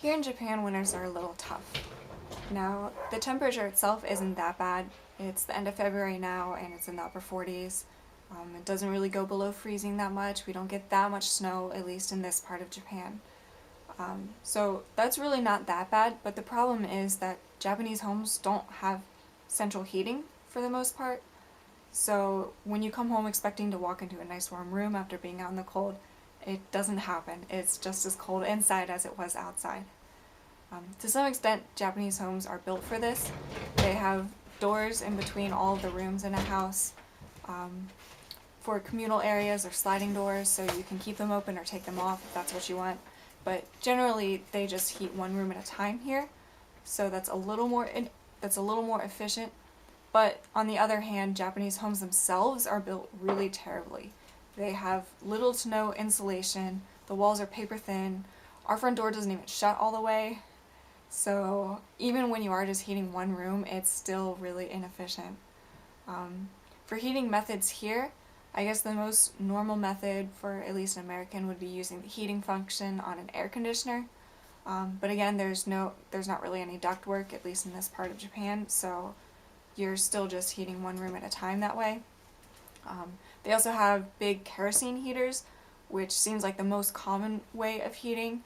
Here in Japan, winters are a little tough. Now, the temperature itself isn't that bad. It's the end of February now and it's in the upper 40s. It doesn't really go below freezing that much. We don't get that much snow, at least in this part of Japan. So that's really not that bad, but the problem is that Japanese homes don't have central heating for the most part. So when you come home expecting to walk into a nice warm room after being out in the cold, it doesn't happen. It's just as cold inside as it was outside. To some extent, Japanese homes are built for this. They have doors in between all of the rooms in a house for communal areas or sliding doors, so you can keep them open or take them off if that's what you want. But generally, they just heat one room at a time here, so that's a little more efficient. But on the other hand, Japanese homes themselves are built really terribly. They have little to no insulation. The walls are paper thin. Our front door doesn't even shut all the way. So even when you are just heating one room, it's still really inefficient. For heating methods here, I guess the most normal method for at least an American would be using the heating function on an air conditioner. But again, there's not really any ductwork, at least in this part of Japan, so you're still just heating one room at a time that way. They also have big kerosene heaters, which seems like the most common way of heating.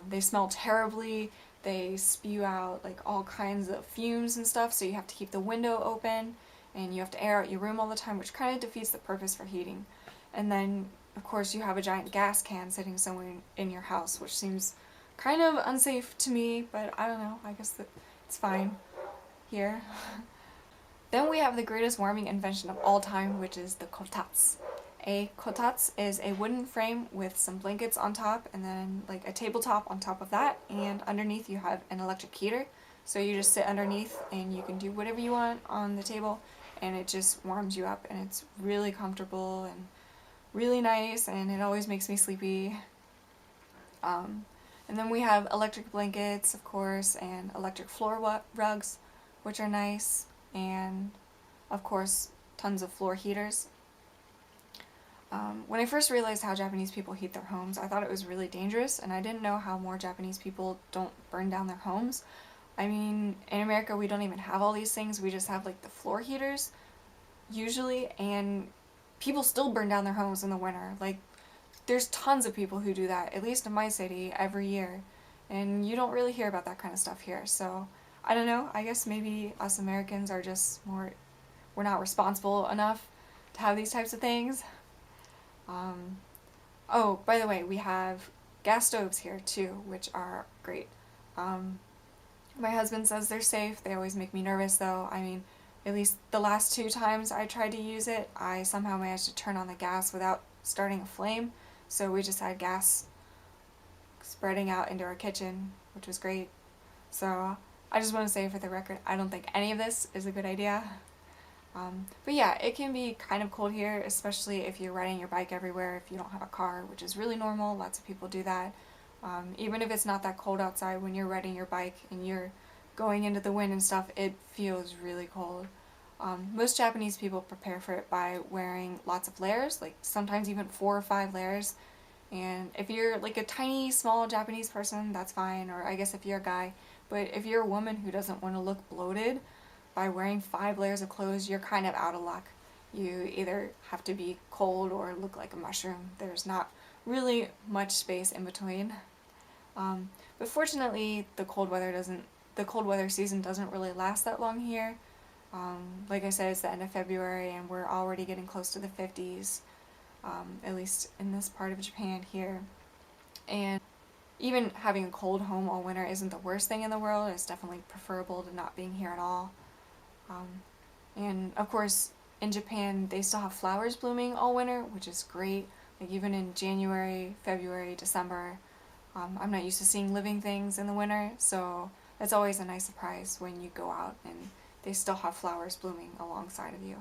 They smell terribly. They spew out like all kinds of fumes and stuff, so you have to keep the window open and you have to air out your room all the time, which kind of defeats the purpose for heating. And then, of course, you have a giant gas can sitting somewhere in your house, which seems kind of unsafe to me, but I don't know, I guess that it's fine here. Then we have the greatest warming invention of all time, which is the kotatsu. A kotatsu is a wooden frame with some blankets on top and then like a tabletop on top of that, and underneath you have an electric heater. So you just sit underneath and you can do whatever you want on the table and it just warms you up, and it's really comfortable and really nice, and it always makes me sleepy. And then we have electric blankets, of course, and electric floor rugs, which are nice, and of course tons of floor heaters. When I first realized how Japanese people heat their homes, I thought it was really dangerous, and I didn't know how more Japanese people don't burn down their homes. I mean, in America we don't even have all these things, we just have like the floor heaters, usually, and people still burn down their homes in the winter. Like, there's tons of people who do that, at least in my city, every year, and you don't really hear about that kind of stuff here, so I don't know, I guess maybe us Americans are just we're not responsible enough to have these types of things. Oh, by the way, we have gas stoves here too, which are great. My husband says they're safe. They always make me nervous though. I mean, at least the last 2 times I tried to use it, I somehow managed to turn on the gas without starting a flame, so we just had gas spreading out into our kitchen, which was great. So I just want to say for the record, I don't think any of this is a good idea. But yeah, it can be kind of cold here, especially if you're riding your bike everywhere, if you don't have a car, which is really normal. Lots of people do that. Even if it's not that cold outside, when you're riding your bike and you're going into the wind and stuff, it feels really cold. Most Japanese people prepare for it by wearing lots of layers, like sometimes even 4 or 5 layers. And if you're like a tiny, small Japanese person, that's fine, or I guess if you're a guy. But if you're a woman who doesn't want to look bloated by wearing 5 layers of clothes, you're kind of out of luck. You either have to be cold or look like a mushroom. There's not really much space in between. But fortunately, the cold weather season doesn't really last that long here. Like I said, it's the end of February and we're already getting close to the 50s, at least in this part of Japan here. And even having a cold home all winter isn't the worst thing in the world. It's definitely preferable to not being here at all. And of course, in Japan, they still have flowers blooming all winter, which is great. Like even in January, February, December. I'm not used to seeing living things in the winter, so it's always a nice surprise when you go out and they still have flowers blooming alongside of you.